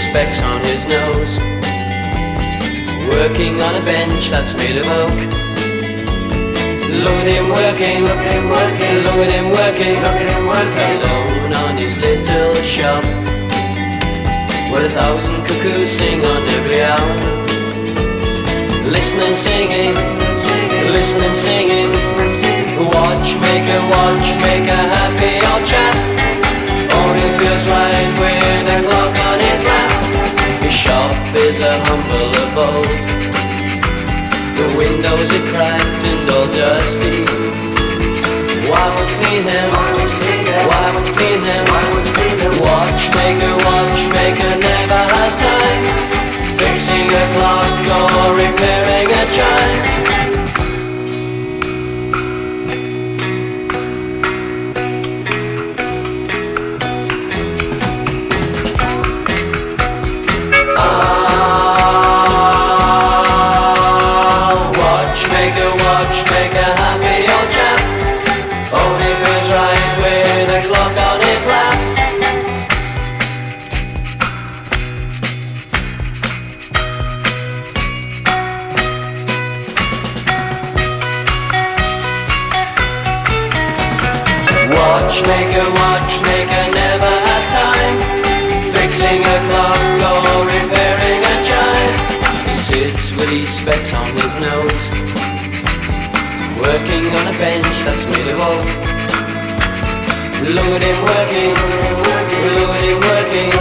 specs on his nose, working on a bench that's made of oak. Look at him working, look at him working, look at him working, look at him working, alone on his little shop, where 1,000 cuckoos sing on every hour. Listening, singing, listening, singing. Watchmaker, watchmaker, happy old chap, only feels right with a clock on his lap. His shop is a humble abode, the windows are cracked and all dusty. Why won't you clean them? Why won't you clean them? Why won't you clean them? Why won't you clean them? Watchmaker, watchmaker never has time, fixing a clock or repairing a chime. Watchmaker, happy old chap, only feels right with a clock on his lap. Watchmaker, watchmaker never has time, fixing a clock or repairing a chime. He sits with his specs on his nose, working on a bench that's made of oak. Look at him working, look at him working,